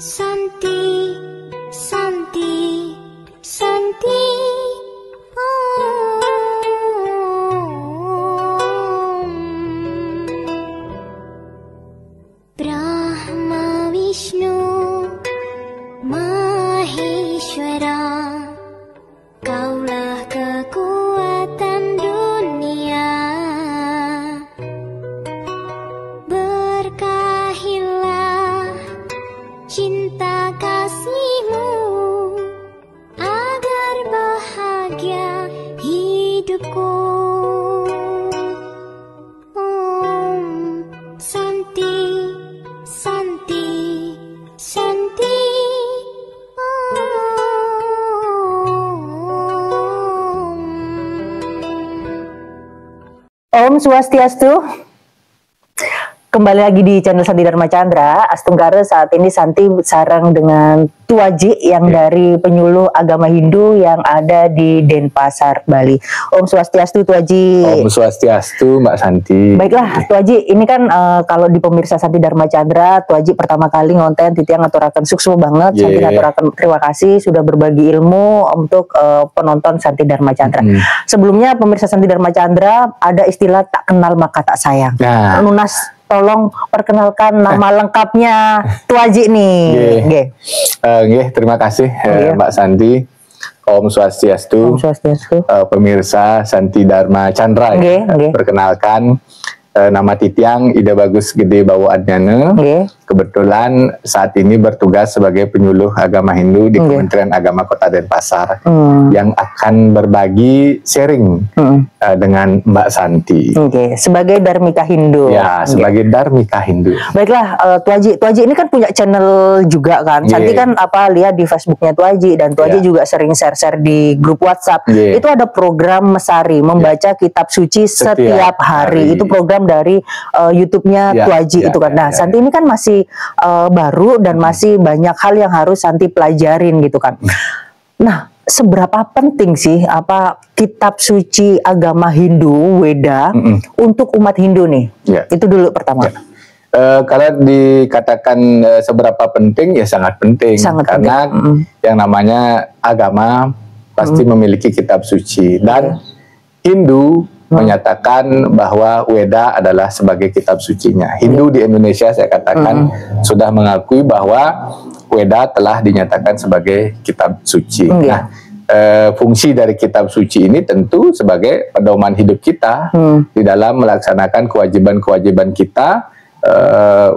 Santi, Santi, Santi, Om. Brahma Vishnu Maheshwara, Kaulah kekuatan dunia. Berkahilah cinta kasihmu agar bahagia hidupku. Om Santi, Santi, Santi, Om Swastiastu. Kembali lagi di channel Santi Dharma Chandra. Astunggara, saat ini Santi sareng dengan Tuaji yang dari penyuluh agama Hindu yang ada di Denpasar, Bali. Om Swastiastu, Tuaji. Om Swastiastu, Mbak Santi. Baiklah, Tuaji, ini kan kalau di pemirsa Santi Dharma Chandra, Tuaji pertama kali ngonten titiang ngaturaken sukses banget. Santi ngaturaken terima kasih sudah berbagi ilmu untuk penonton Santi Dharma Chandra. Sebelumnya pemirsa Santi Dharma Chandra, ada istilah tak kenal maka tak sayang. Nah. Nunas, tolong perkenalkan nama lengkapnya Tuaji nih. Nggih, terima kasih Mbak Santi. Om Swastiastu. Om Swastiastu. Pemirsa Santi Dharma Chandra. Perkenalkan, nama titiang Ida Bagus Gede Bawaadnyana. Kebetulan saat ini bertugas sebagai penyuluh agama Hindu di Kementerian Agama Kota Denpasar yang akan berbagi sharing dengan Mbak Santi. Sebagai Dharmika Hindu. Ya, sebagai Dharmika Hindu. Baiklah, Tuaji ini kan punya channel juga kan. Santi kan lihat di Facebooknya Tuaji, dan Tuaji juga sering share-share di grup WhatsApp. Itu ada program Mesari, membaca kitab suci setiap hari. Itu program dari YouTube-nya Tuaji itu kan. Nah, Santi ini kan masih baru dan masih banyak hal yang harus Santi pelajarin gitu kan. Nah, seberapa penting sih kitab suci agama Hindu Weda untuk umat Hindu nih? Itu dulu pertama. Kalau dikatakan seberapa penting, ya sangat penting. Karena yang namanya agama pasti memiliki kitab suci, dan Hindu menyatakan bahwa Weda adalah sebagai kitab sucinya. Hindu di Indonesia, saya katakan, sudah mengakui bahwa Weda telah dinyatakan sebagai kitab suci. Nah, fungsi dari kitab suci ini tentu sebagai pedoman hidup kita di dalam melaksanakan kewajiban-kewajiban kita,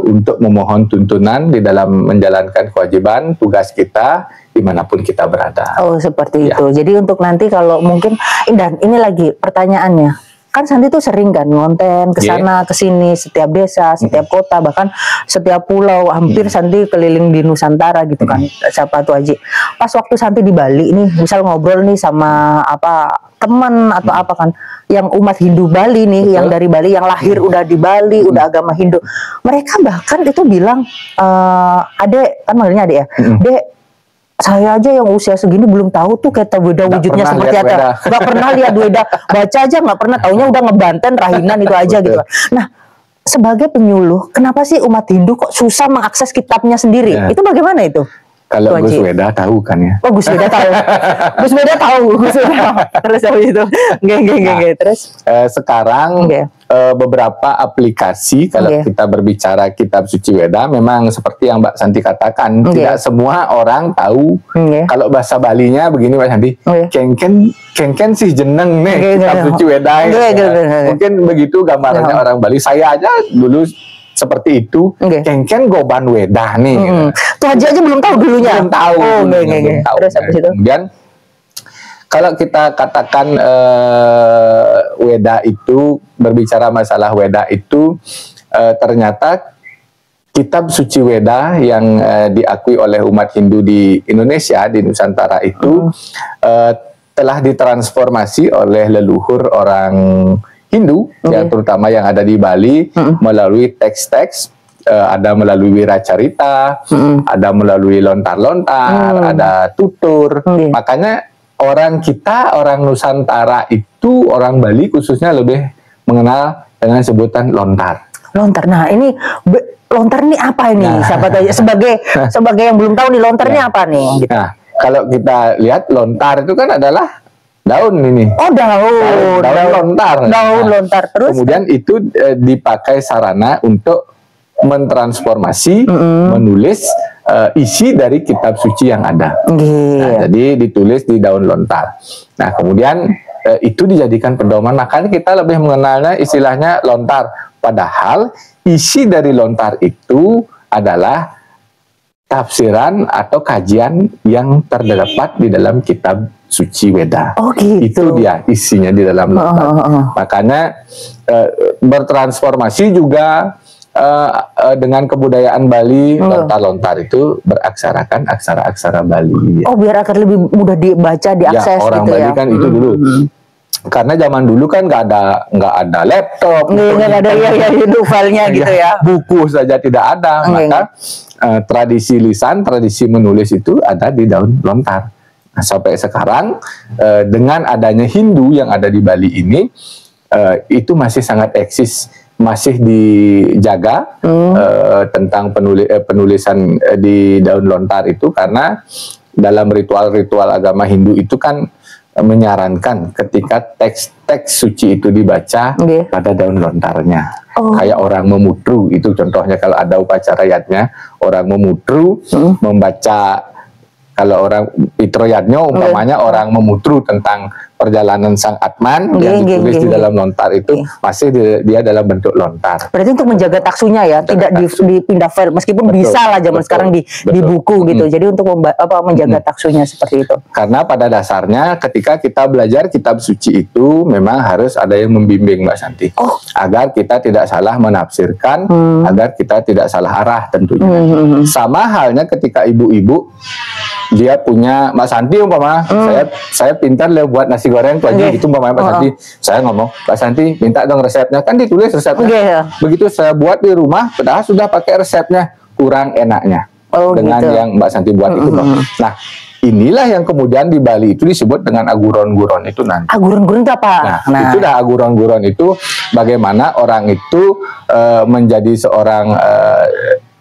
untuk memohon tuntunan di dalam menjalankan kewajiban tugas kita dimanapun kita berada. Oh, seperti itu. Jadi untuk nanti kalau mungkin, dan ini lagi pertanyaannya, kan Santi tuh sering kan ngonten ke sana ke sini, setiap desa, setiap kota, bahkan setiap pulau, hampir Santi keliling di Nusantara gitu kan. Siapa tuh Haji. Pas waktu Santi di Bali nih, misal ngobrol nih sama teman atau apa kan, yang umat Hindu Bali nih, yang dari Bali, yang lahir udah di Bali, udah agama Hindu, mereka bahkan itu bilang, Adek, kan manggilnya Adek ya, Dek, saya aja yang usia segini belum tahu tuh kata Weda wujudnya seperti apa. Gak pernah lihat Weda, baca aja nggak pernah, taunya udah ngebanten rahinan itu aja gitu. Nah, sebagai penyuluh, kenapa sih umat Hindu kok susah mengakses kitabnya sendiri? Itu bagaimana itu? Kalau Gus Weda tahu kan ya? Oh, Gus Weda tahu. Gus Weda tahu. Terus habis itu, terus sekarang beberapa aplikasi, kalau kita berbicara kitab suci Weda, memang seperti yang Mbak Santi katakan, tidak semua orang tahu. Kalau bahasa Balinya begini Mbak Santi, kengken sih jeneng nih kitab suci Weda. Mungkin begitu gambarannya orang Bali. Saya aja dulu seperti itu, kengken goban Weda nih. Tuh aja belum tahu dulunya. Belum tahu. Belum tahu. Terus habis itu. Kemudian kalau kita katakan Weda itu, berbicara masalah Weda itu, ternyata kitab suci Weda yang diakui oleh umat Hindu di Indonesia, di Nusantara itu telah ditransformasi oleh leluhur orang Hindu, yang terutama yang ada di Bali, melalui teks-teks, ada melalui Wiracarita, ada melalui lontar-lontar, ada tutur. Makanya orang kita, orang Nusantara itu, orang Bali khususnya lebih mengenal dengan sebutan lontar. Lontar. Nah, ini lontar ini apa ini? Siapa tahu sebagai yang belum tahu nih lontar ini apa nih? Nah, kalau kita lihat lontar itu kan adalah daun ini. Oh, daun lontar. Daun lontar. Terus kemudian itu dipakai sarana untuk mentransformasi, menulis isi dari kitab suci yang ada. Nah, jadi ditulis di daun lontar. Nah, kemudian itu dijadikan pedoman. Makanya kita lebih mengenalnya istilahnya lontar. Padahal isi dari lontar itu adalah tafsiran atau kajian yang terdapat di dalam kitab suci Weda. Oh, gitu. Itu dia isinya di dalam lontar. Makanya bertransformasi juga dengan kebudayaan Bali. Lontar-lontar itu beraksarakan aksara-aksara Bali. Oh, biar akan lebih mudah dibaca, diakses ya, orang gitu Bali ya. kan itu dulu. Karena zaman dulu kan nggak ada laptop, nggak ada filenya gitu ya. Buku saja tidak ada, maka tradisi lisan, tradisi menulis itu ada di daun lontar. Nah, sampai sekarang dengan adanya Hindu yang ada di Bali ini, itu masih sangat eksis, masih dijaga tentang penulisan di daun lontar itu, karena dalam ritual-ritual agama Hindu itu kan menyarankan ketika teks-teks suci itu dibaca pada daun lontarnya. Kayak orang memutru, itu contohnya kalau ada upacara yatnya, orang memutru membaca, kalau orang Pitroyatnya umpamanya orang memutru tentang perjalanan Sang Atman yang ditulis di dalam lontar itu, masih dia dalam bentuk lontar. Berarti untuk menjaga taksunya ya, tidak dipindah file, meskipun bisa lah zaman sekarang di buku gitu. Jadi untuk menjaga taksunya seperti itu. Karena pada dasarnya ketika kita belajar kitab suci itu memang harus ada yang membimbing, Mbak Santi, agar kita tidak salah menafsirkan, agar kita tidak salah arah tentunya. Sama halnya ketika ibu-ibu, dia punya, Mbak Santi umpama, saya pintar buat nasi goreng pagi gitu umpamanya Mbak Santi, saya ngomong, Mbak Santi minta dong resepnya, kan ditulis resepnya. Begitu saya buat di rumah, padahal sudah pakai resepnya, kurang enaknya dengan gitu yang Mbak Santi buat itu. Nah, inilah yang kemudian di Bali itu disebut dengan aguron-guron itu nanti. Aguron-guron itu apa? Nah, itu dah aguron-guron itu bagaimana orang itu menjadi seorang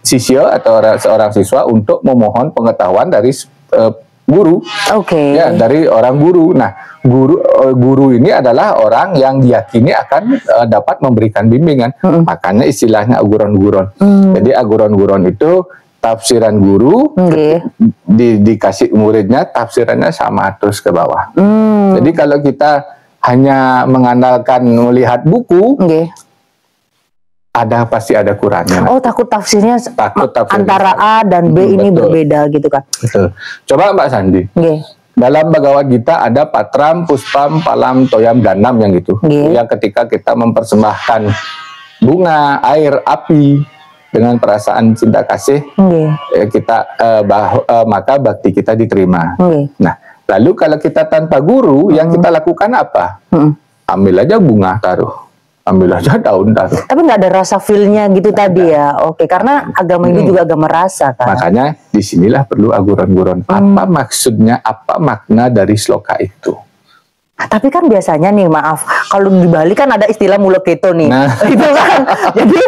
siswa atau seorang siswa untuk memohon pengetahuan dari guru. Ya, dari orang guru. Nah, guru ini adalah orang yang diyakini akan dapat memberikan bimbingan. Makanya istilahnya aguron-guron. Jadi aguron-guron itu tafsiran guru, dikasih muridnya tafsirannya sama terus ke bawah. Jadi kalau kita hanya mengandalkan melihat buku, pasti ada kurangnya. Takut tafsirnya antara A dan B ini berbeda gitu kan. Betul. Coba Mbak Sandi. Dalam Bhagavad Gita ada Patram, Puspam, Palam, Toyam, Danam yang gitu. Yang ketika kita mempersembahkan bunga, air, api dengan perasaan cinta kasih, kita maka bakti kita diterima. Nah, lalu kalau kita tanpa guru, yang kita lakukan apa? Ambil aja bunga, taruh. Ambil aja daun, taruh. Tapi nggak ada rasa feel-nya gitu tadi ya. Karena agama ini juga agama rasa kan. Makanya disinilah perlu aguron-guron. Apa maksudnya, apa makna dari sloka itu? Tapi kan biasanya nih, maaf, kalau di Bali kan ada istilah muleketo nih. Itu kan. Jadi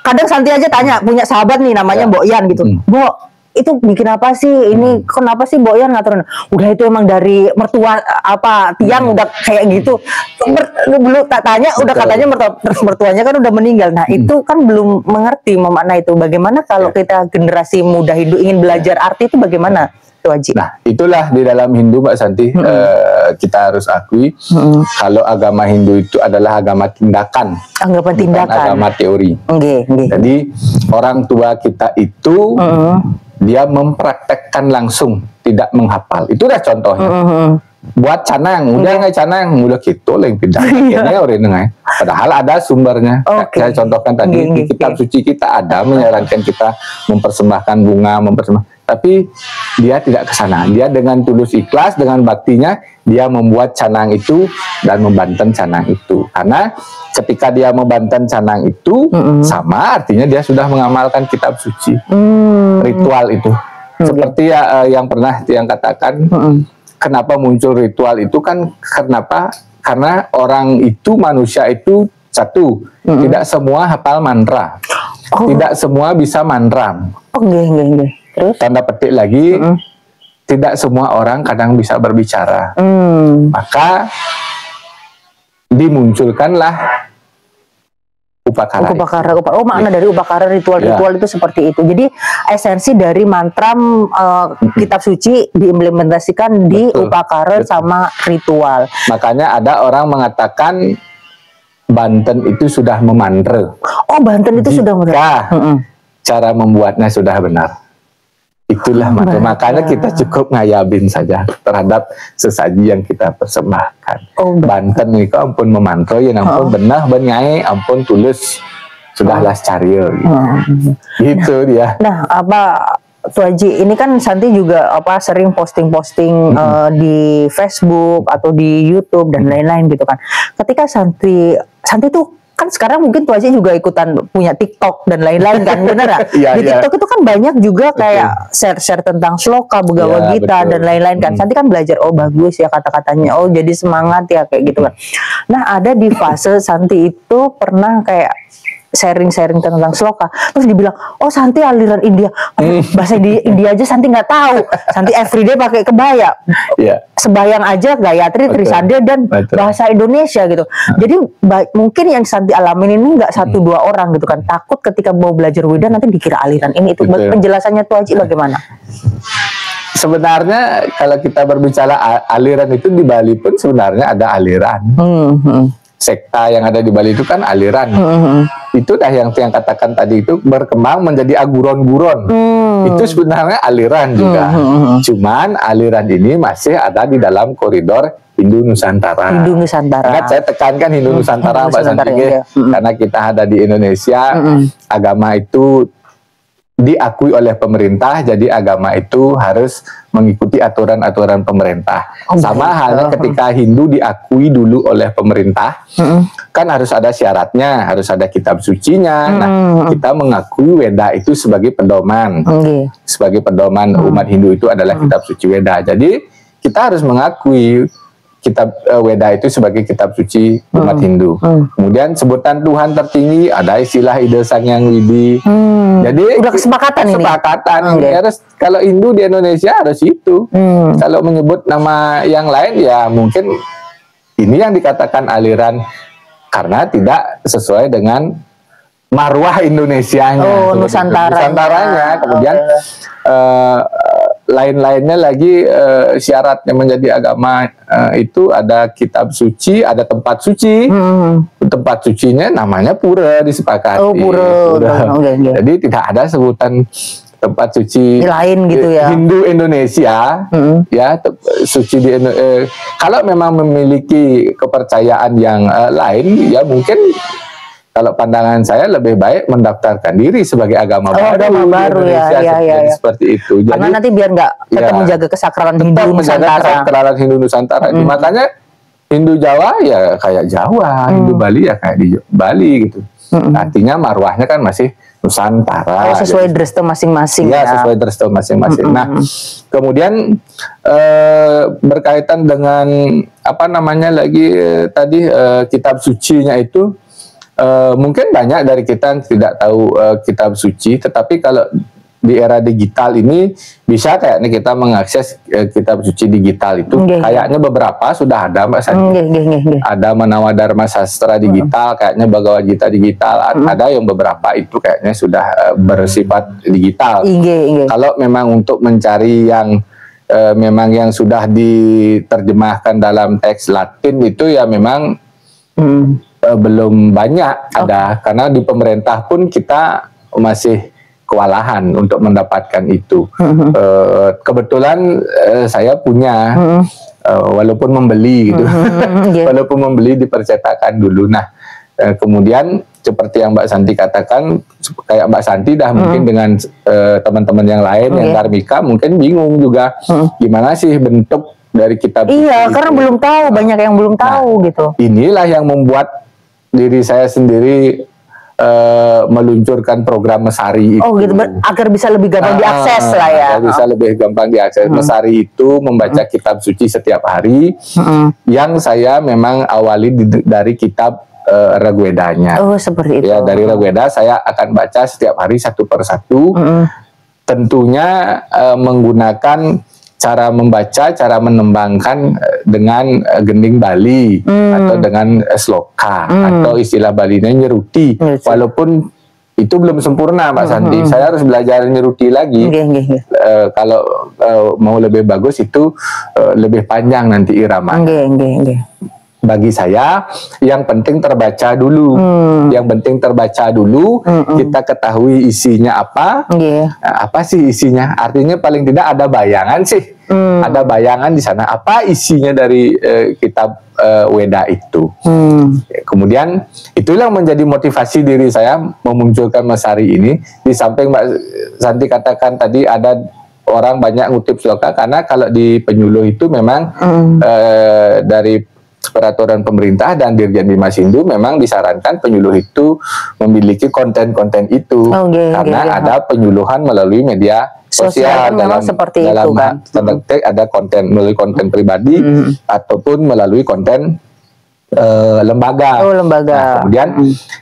kadang Santi aja tanya, punya sahabat nih namanya Mbok Yan gitu. Mbok, itu bikin apa sih? Ini kenapa sih Mbok Yan ngatur? Udah itu emang dari mertua tiang udah kayak gitu. Belum tak tanya, udah katanya mertuanya kan udah meninggal. Nah, itu kan belum mengerti memakna itu. Bagaimana kalau kita generasi muda Hindu ingin belajar arti itu bagaimana? Wajib. Nah, itulah di dalam Hindu, Mbak Santi, kita harus akui kalau agama Hindu itu adalah agama tindakan, bukan agama teori. Jadi orang tua kita itu dia mempraktekkan langsung, tidak menghafal. Itu dah contohnya. Buat canang, udah nggak canang, udah gitu yang pindah. Padahal ada sumbernya. Saya contohkan tadi di kitab suci kita ada menyarankan kita mempersembahkan bunga, tapi dia tidak ke sana. Dia dengan tulus ikhlas, dengan baktinya, dia membuat canang itu dan membanten canang itu. Karena ketika dia membanten canang itu, sama artinya dia sudah mengamalkan kitab suci. Ritual itu. Seperti yang pernah yang katakan, kenapa muncul ritual itu kan, kenapa? Karena orang itu, manusia itu Satu, tidak semua hafal mantra. Tidak semua bisa mantram. Terus? Tanda petik lagi, tidak semua orang kadang bisa berbicara. Maka dimunculkanlah upakara. Oh, makna dari upakara, ritual-ritual itu seperti itu. Jadi esensi dari mantra kitab suci diimplementasikan di upakara sama ritual. Makanya ada orang mengatakan Banten itu sudah memantra. Oh, Banten itu sudah benar. Cara membuatnya sudah benar. Itulah makanya kita cukup ngayabin saja terhadap sesaji yang kita persembahkan. Banten itu ampun memantra, ya ampun benar benyai, ampun tulus sudahlah caril. Gitu dia. Nah, Tuh Haji, ini kan Santi juga sering posting-posting di Facebook atau di YouTube dan lain-lain gitu kan. Ketika Santi tuh kan sekarang mungkin Tuh Haji juga ikutan punya TikTok dan lain-lain kan, bener gak? Di TikTok itu kan banyak juga kayak share-share tentang sloka, Begawa Gita dan lain-lain kan. Santi kan belajar, oh bagus ya kata-katanya, oh jadi semangat ya kayak gitu kan. Nah, ada di fase Santi itu pernah kayak sharing-sharing tentang sloka, terus dibilang, oh Santi aliran India, bahasa India aja Santi nggak tahu, Santi everyday pakai kebaya, sebayang aja Gayatri, Trisade dan bahasa Indonesia gitu. Jadi mungkin yang Santi alamin ini nggak 1-2 orang gitu kan, takut ketika mau belajar Wida nanti dikira aliran ini itu. Penjelasannya Tuh Haji bagaimana? Sebenarnya kalau kita berbicara aliran itu di Bali pun sebenarnya ada aliran. Sekta yang ada di Bali itu kan aliran. Itu dah yang katakan tadi itu berkembang menjadi aguron-guron. Itu sebenarnya aliran juga. Cuman aliran ini masih ada di dalam koridor Hindu Nusantara. Karena saya tekankan Hindu Nusantara, Mbak Santi, karena kita ada di Indonesia, agama itu diakui oleh pemerintah, jadi agama itu harus mengikuti aturan-aturan pemerintah. Sama halnya ketika Hindu diakui dulu oleh pemerintah, kan harus ada syaratnya, harus ada kitab sucinya. Nah, kita mengakui Weda itu sebagai pedoman. Sebagai pedoman umat Hindu itu adalah kitab suci Weda. Jadi kita harus mengakui kitab Weda itu sebagai kitab suci umat Hindu. Kemudian sebutan Tuhan tertinggi, ada istilah Ida Sang Hyang Widi. Jadi udah kesepakatan ini. Harus, kalau Hindu di Indonesia harus itu. Kalau menyebut nama yang lain ya mungkin ini yang dikatakan aliran karena tidak sesuai dengan marwah Indonesianya. Nusantaranya. Kemudian lain-lainnya lagi syaratnya menjadi agama itu ada kitab suci, ada tempat suci. Tempat sucinya namanya pura disepakati. Pura. Jadi tidak ada sebutan tempat suci lain gitu ya. Hindu Indonesia ya suci di kalau memang memiliki kepercayaan yang lain ya mungkin kalau pandangan saya lebih baik mendaftarkan diri sebagai agama baru ya. Seperti itu. Jadi, karena nanti biar nggak tetap menjaga kesakralan Hindu Nusantara. Kesakralan Hindu Nusantara. Makanya Hindu Jawa ya kayak Jawa, Hindu Bali ya kayak di Bali gitu. Artinya marwahnya kan masih Nusantara. Sesuai dresta masing-masing. Ya, sesuai dresta masing-masing. Nah, kemudian berkaitan dengan apa namanya lagi tadi kitab sucinya itu. Mungkin banyak dari kita yang tidak tahu kitab suci, tetapi kalau di era digital ini bisa kayaknya kita mengakses kitab suci digital itu. Kayaknya beberapa sudah ada, Mbak Santi. Ada Manawa Dharma Sastra digital, kayaknya Bhagavad Gita digital. Ada yang beberapa itu kayaknya sudah bersifat digital. Kalau memang untuk mencari yang memang yang sudah diterjemahkan dalam teks Latin itu ya memang belum banyak ada, karena di pemerintah pun kita masih kewalahan untuk mendapatkan itu. Kebetulan saya punya, walaupun membeli gitu, walaupun membeli dipercetakan dulu. Nah, kemudian seperti yang Mbak Santi katakan, kayak Mbak Santi dah mungkin dengan teman-teman yang lain yang Dharmika mungkin bingung juga gimana sih bentuk dari kitab. Karena belum tahu, banyak yang belum tahu gitu. Inilah yang membuat diri saya sendiri meluncurkan program Mesari itu. Gitu, agar bisa lebih gampang diakses lah ya. Agar bisa lebih gampang diakses. Mesari itu membaca kitab suci setiap hari. Yang saya memang awali dari kitab Rigvedanya. Oh, seperti itu. Ya, dari Rigveda saya akan baca setiap hari satu persatu. Tentunya menggunakan cara membaca, cara menembangkan dengan gending Bali atau dengan sloka atau istilah Balinya nyeruti. Walaupun itu belum sempurna, Mbak Santi. Saya harus belajar nyeruti lagi. Kalau mau lebih bagus itu lebih panjang nanti irama. Bagi saya yang penting terbaca dulu. Yang penting terbaca dulu, kita ketahui isinya apa. Apa sih isinya? Artinya paling tidak ada bayangan sih. Ada bayangan di sana apa isinya dari kitab Weda itu. Kemudian itulah yang menjadi motivasi diri saya memunculkan Mesari ini. Di samping Mbak Santi katakan tadi ada orang banyak ngutip sloka, karena kalau di penyuluh itu memang dari peraturan pemerintah dan Dirjen Bimas Hindu memang disarankan penyuluh itu memiliki konten-konten itu, karena ada penyuluhan melalui media sosial memang seperti itu kan. Ada konten melalui konten pribadi ataupun melalui konten lembaga. Nah, kemudian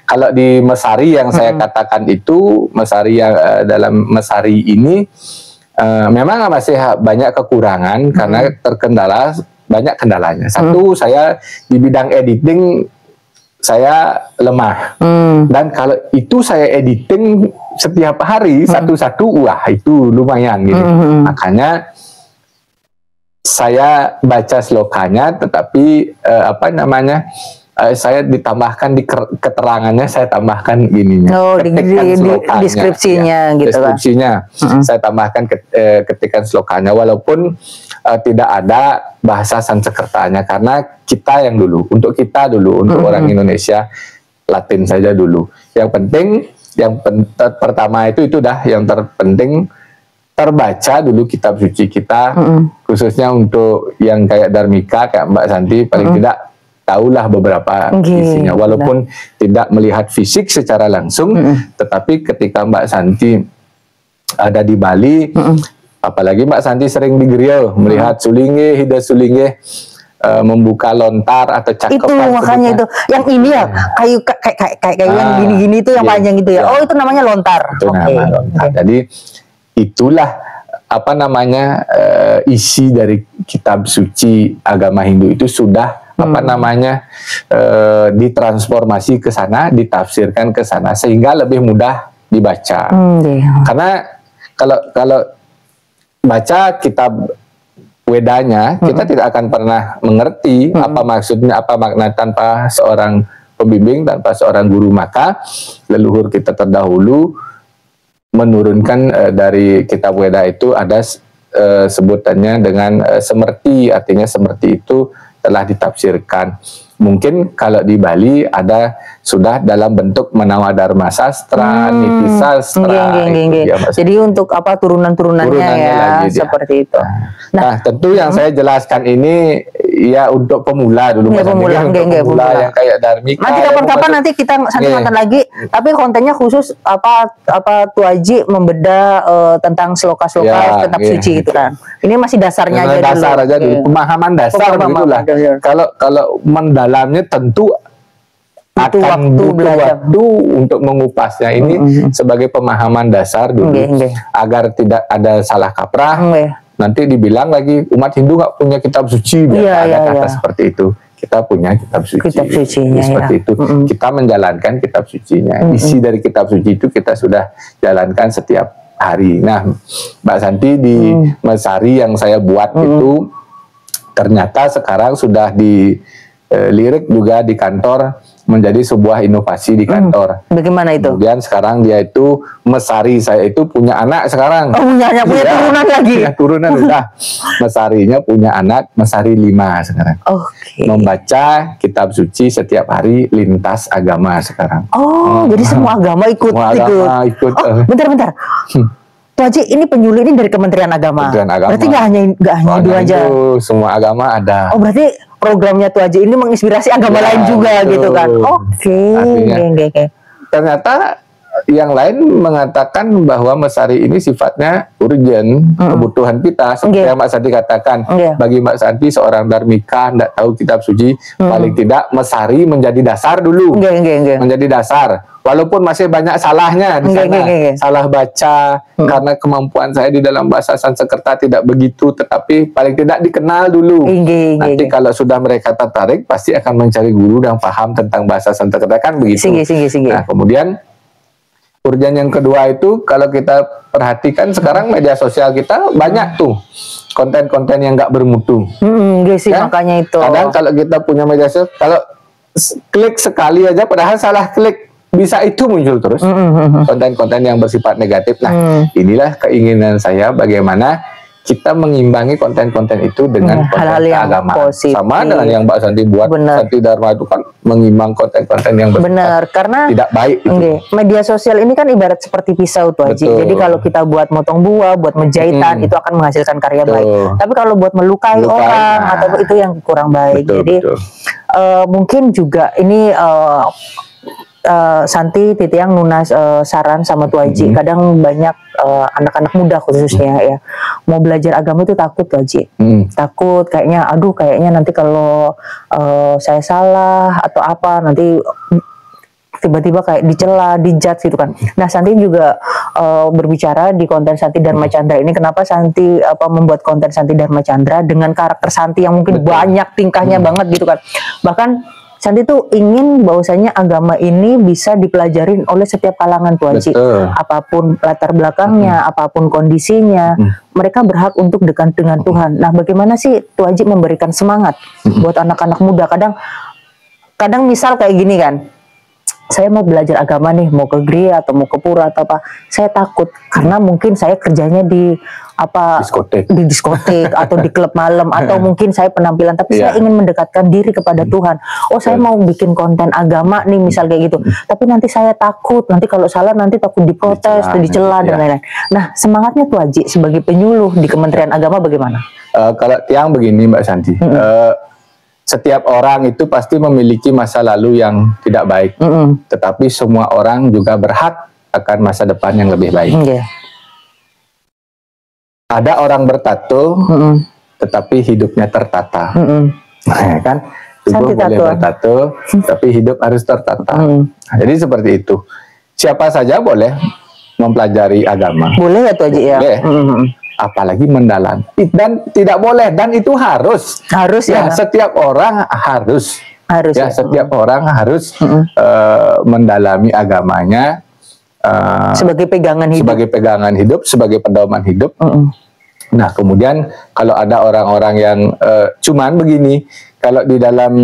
kalau di Mesari yang saya katakan itu, Mesari yang dalam Mesari ini memang masih banyak kekurangan karena terkendala banyak kendalanya. Satu, saya di bidang editing saya lemah. Dan kalau itu saya editing setiap hari satu-satu, wah itu lumayan gitu. Makanya saya baca slokanya, tetapi saya ditambahkan di keterangannya, saya tambahkan gininya. Di deskripsinya ya, gitu deskripsinya saya tambahkan ketikan slokanya, walaupun tidak ada bahasa Sanskertanya, karena kita yang dulu, untuk kita dulu, untuk orang Indonesia Latin saja dulu. Yang penting, pertama itu dah yang terpenting, terbaca dulu kitab suci kita, khususnya untuk yang kayak Dharmika, kayak Mbak Santi, paling tidak tahulah beberapa isinya, walaupun tidak melihat fisik secara langsung, tetapi ketika Mbak Santi ada di Bali, apalagi Mbak Santi sering di Griyo melihat sulingge, hida sulingge, membuka lontar atau cakepan. Itu makanya itu, yang ini ya kayu yang gini-gini itu yang panjang itu ya. Oh, itu namanya lontar. Itu namanya lontar. Jadi itulah isi dari kitab suci agama Hindu itu sudah ditransformasi ke sana, ditafsirkan ke sana sehingga lebih mudah dibaca. Karena kalau baca kitab Wedanya, kita tidak akan pernah mengerti apa maksudnya, apa makna tanpa seorang pembimbing, tanpa seorang guru. Maka leluhur kita terdahulu menurunkan dari kitab Weda itu ada sebutannya dengan semerti, artinya semerti itu telah ditafsirkan. Mungkin kalau di Bali ada sudah dalam bentuk Manawadharma Sastra, Niti Sastra. Jadi untuk apa turunannya ya, seperti itu. Nah, tentu yang saya jelaskan ini ya untuk pemula dulu, pemula yang kayak Dharmika. Nanti kapan-kapan nanti kita santai lagi, tapi kontennya khusus Tuaji membedah tentang sloka-sloka kitab suci gitu kan. Ini masih dasarnya aja dulu. Pemahaman dasar begitulah. Kalau mendalamnya tentu akan butuh waktu untuk mengupasnya. Ini sebagai pemahaman dasar dulu, agar tidak ada salah kaprah. Nanti dibilang lagi umat Hindu nggak punya kitab suci, ada kata seperti itu. Kita punya kitab suci, seperti itu. Kita menjalankan kitab sucinya. Isi dari kitab suci itu kita sudah jalankan setiap hari. Nah, Mbak Santi, di Mesari yang saya buat itu ternyata sekarang sudah dilirik juga di kantor, menjadi sebuah inovasi di kantor. Bagaimana itu? Kemudian sekarang dia itu Mesari, saya itu punya anak sekarang. Oh, punya turunan lagi? Punya turunan udah. Mesarinya punya anak, Mesari 5 sekarang. Membaca kitab suci setiap hari lintas agama sekarang. Jadi semua agama ikut. Bentar. Tuaji, ini penyuluh ini dari Kementerian Agama. Berarti nggak hanya Hindu aja. Semua agama ada. Oh, berarti programnya Tuaji ini menginspirasi agama lain juga gitu kan. Ternyata yang lain mengatakan bahwa Mesari ini sifatnya urgent, kebutuhan kita. Seperti yang Mbak Santi katakan, bagi Mbak Santi seorang Dharmika, tidak tahu kitab suci, paling tidak Mesari menjadi dasar dulu, menjadi dasar. Walaupun masih banyak salahnya di sana, salah baca, karena kemampuan saya di dalam bahasa Sanskerta tidak begitu, tetapi paling tidak dikenal dulu. Nanti kalau sudah mereka tertarik, pasti akan mencari guru yang paham tentang bahasa Sanskerta, kan begitu. Nah, kemudian urgen yang kedua itu, kalau kita perhatikan sekarang media sosial kita banyak tuh konten-konten yang nggak bermutu. Makanya itu. Kadang kalau kita punya media sosial, kalau klik sekali aja, padahal salah klik, bisa itu muncul terus konten-konten yang bersifat negatif. Nah, inilah keinginan saya, bagaimana kita mengimbangi konten-konten itu dengan konten keagamaan. Sama dengan yang Mbak Santi buat, Santi Dharma itu kan mengimbang konten-konten yang karena tidak baik. Media sosial ini kan ibarat seperti pisau tuh Haji. Jadi kalau kita buat motong buah, buat menjahitan, itu akan menghasilkan karya baik. Tapi kalau buat melukai orang, atau itu yang kurang baik. Jadi mungkin juga ini Santi Titiang nunas saran sama Tuh Haji. Kadang banyak anak-anak muda khususnya ya mau belajar agama itu takut Tuh Haji. Takut kayaknya, aduh kayaknya nanti kalau saya salah atau apa, nanti tiba-tiba kayak dicela, dijudge gitu kan. Nah, Santi juga berbicara di konten Santi Dharma Chandra ini, kenapa Santi membuat konten Santi Dharma Chandra dengan karakter Santi yang mungkin banyak tingkahnya banget gitu kan. Bahkan Santi tuh ingin bahwasanya agama ini bisa dipelajarin oleh setiap kalangan Tuh Haji. Apapun latar belakangnya, apapun kondisinya, mereka berhak untuk dekat dengan Tuhan. Nah, bagaimana sih Tuh Haji memberikan semangat buat anak-anak muda? Kadang misal kayak gini kan, saya mau belajar agama nih, mau ke gereja atau mau ke pura atau apa, saya takut karena mungkin saya kerjanya di diskotek atau di klub malam, atau mungkin saya penampilan, tapi saya ingin mendekatkan diri kepada Tuhan. Oh, saya mau bikin konten agama nih, misal kayak gitu, tapi nanti saya takut, nanti kalau salah nanti takut diprotes, dicela dan lain-lain. Nah, semangatnya Tuh Haji sebagai penyuluh di Kementerian Agama bagaimana? Kalau Tiang begini Mbak Santi, setiap orang itu pasti memiliki masa lalu yang tidak baik, tetapi semua orang juga berhak akan masa depan yang lebih baik. Ada orang bertato, tetapi hidupnya tertata, kan? Tubuh boleh bertato, tapi hidup harus tertata. Nah, jadi seperti itu. Siapa saja boleh mempelajari agama. Boleh ya Tuh Haji ya? Apalagi mendalam, dan tidak boleh, dan itu harus ya, setiap orang harus ya, setiap orang harus mendalami agamanya sebagai pegangan hidup, sebagai pedoman hidup. Nah, kemudian kalau ada orang-orang yang cuman begini, kalau di dalam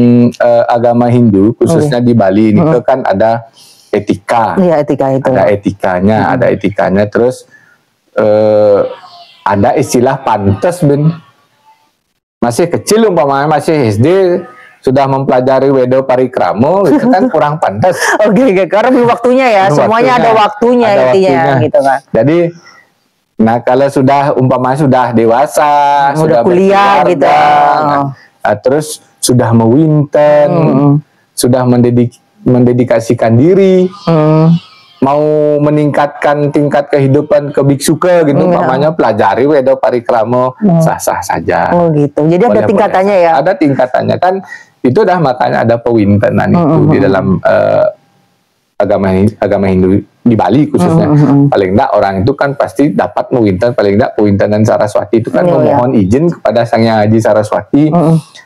agama Hindu khususnya di Bali ini kan ada etika, etika itu ada etikanya, terus ada istilah pantes, masih kecil umpamanya masih SD sudah mempelajari Wedo Parikramo, itu kan kurang pantas. Karena belum waktunya ya, semuanya ada waktunya intinya gitu kan. Jadi, nah kalau sudah umpamanya sudah dewasa, sudah kuliah gitu, terus sudah mewinten, sudah mendedikasikan diri, mau meningkatkan tingkat kehidupan kebiksuke gitu, umpamanya pelajari Wedo Parikramo, sah-sah saja. Gitu. Jadi ada tingkatannya ya? Ada tingkatannya kan, itu dah makanya ada pewintenan itu di dalam agama Hindu di Bali khususnya. Paling enggak orang itu kan pasti dapat mewinten, paling enggak pewintenan Saraswati itu kan memohon izin kepada Sang Hyang Haji Saraswati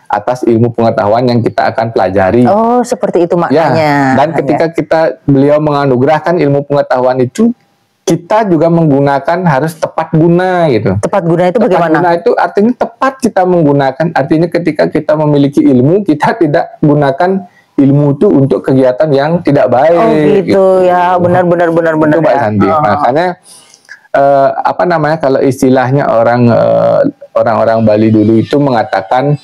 atas ilmu pengetahuan yang kita akan pelajari. Oh, seperti itu maknanya. Dan ketika beliau menganugerahkan ilmu pengetahuan itu, kita juga menggunakan harus tepat guna gitu. Tepat guna itu bagaimana? Tepat guna itu artinya tepat kita menggunakan, artinya ketika kita memiliki ilmu, kita tidak gunakan ilmu itu untuk kegiatan yang tidak baik. Oh gitu ya, benar. Itu Mbak Santi. Makanya apa namanya, kalau istilahnya orang-orang Bali dulu itu mengatakan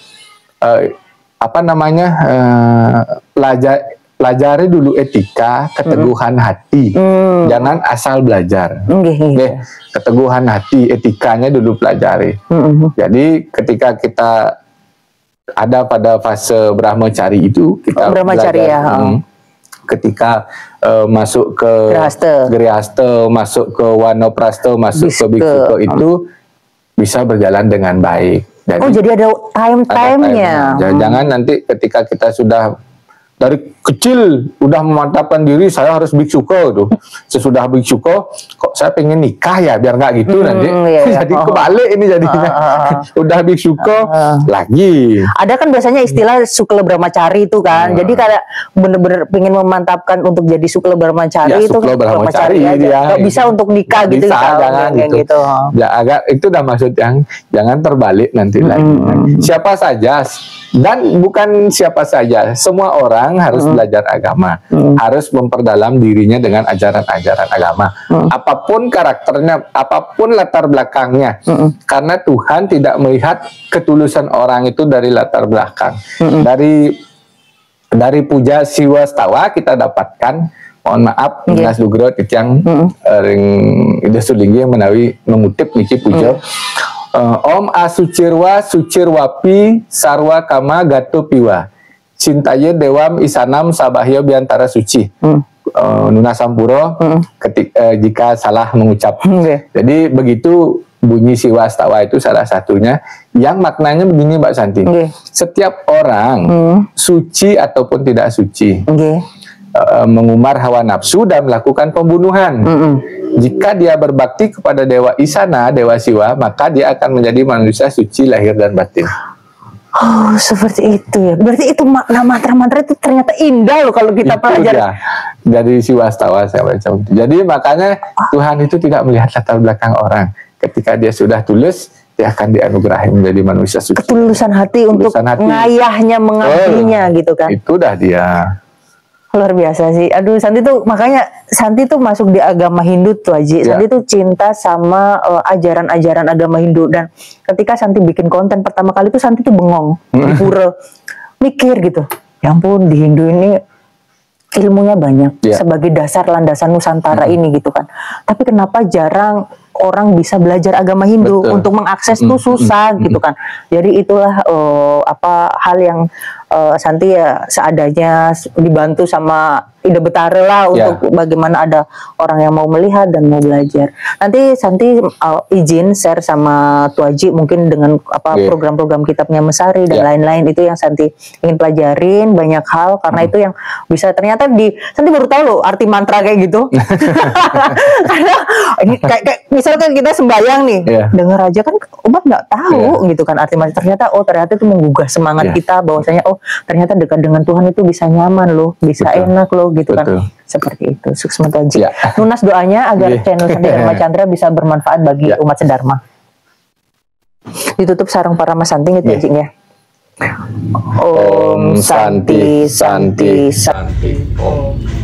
apa namanya, pelajari dulu etika, keteguhan hati, jangan asal belajar. Keteguhan hati, etikanya dulu pelajari. Jadi ketika kita ada pada fase Brahmacari itu, kita belajar, ketika masuk ke Gerihaste, masuk ke Wanopraste, masuk ke Biksuko itu bisa berjalan dengan baik. Jadi ada time-nya. Jangan nanti ketika kita sudah dari kecil udah memantapkan diri saya harus biksuko tuh. Sesudah biksuko kok saya pengen nikah ya, biar nggak gitu nanti. Jadi kebalik ini jadinya. Udah biksuko lagi. Ada kan biasanya istilah sukla brahmacari itu kan. Jadi kayak bener-bener pengen memantapkan untuk jadi sukla brahmacari itu brahmacari aja. Nggak bisa untuk nikah gitu. Jangan gitu. Ya agak itu udah maksud yang jangan terbalik nanti lagi. Siapa saja dan bukan siapa saja, semua orang harus belajar agama, harus memperdalam dirinya dengan ajaran-ajaran agama, apapun karakternya, apapun latar belakangnya, karena Tuhan tidak melihat ketulusan orang itu dari latar belakang. Dari puja Siwastawa kita dapatkan, mohon maaf, Nas Lugro titiang ring ide sulinggi yang menawi mengutip niki puja. Om asucirwa sucirwapi sarwa kama gato piwa cintaye dewam isanam sabahya biantara suci. Nuna Sampuro jika salah mengucap. Jadi begitu bunyi Siwastawa itu salah satunya yang maknanya begini Mbak Santi. Setiap orang suci ataupun tidak suci mengumar hawa nafsu dan melakukan pembunuhan. Jika dia berbakti kepada Dewa Isana, Dewa Siwa, maka dia akan menjadi manusia suci lahir dan batin. Oh, seperti itu ya. Berarti itu makna mantra-mantra itu ternyata indah loh kalau kita pelajari. Ya, dari Siwastawa saya baca. Jadi makanya Tuhan itu tidak melihat latar belakang orang. Ketika dia sudah tulus, dia akan dianugerahi menjadi manusia suci. Ketulusan hati untuk ngayahnya, mengabdinya gitu kan. Itu dah dia. Luar biasa sih. Aduh, Santi tuh makanya Santi tuh masuk di agama Hindu tuh Haji. Santi tuh cinta sama ajaran-ajaran agama Hindu, dan ketika Santi bikin konten pertama kali tuh Santi tuh bengong di pura, mikir gitu. Ya ampun, di Hindu ini ilmunya banyak sebagai dasar landasan Nusantara ini gitu kan. Tapi kenapa jarang orang bisa belajar agama Hindu? Untuk mengakses tuh susah gitu kan. Jadi itulah hal yang Santi ya seadanya dibantu sama Ida Betara lah untuk bagaimana ada orang yang mau melihat dan mau belajar. Nanti Santi izin share sama Tuaji mungkin dengan program-program kitabnya Mesari dan lain-lain itu yang Santi ingin pelajarin banyak hal, karena itu yang bisa ternyata Santi baru tahu loh arti mantra kayak gitu. Karena ini kayak misalkan kita sembahyang nih, dengar aja kan umat nggak tahu gitu kan arti mantra. Ternyata itu menggugah semangat kita bahwasanya ternyata dekat dengan Tuhan itu bisa nyaman loh, bisa enak loh gitu kan. Seperti itu. Sukses Tuaji. Lunas doanya agar channel Santi Dharma Chandra bisa bermanfaat bagi umat sedharma. Ditutup sarang para Mas Santi gitu ya. Om Santi Santi Santi Om.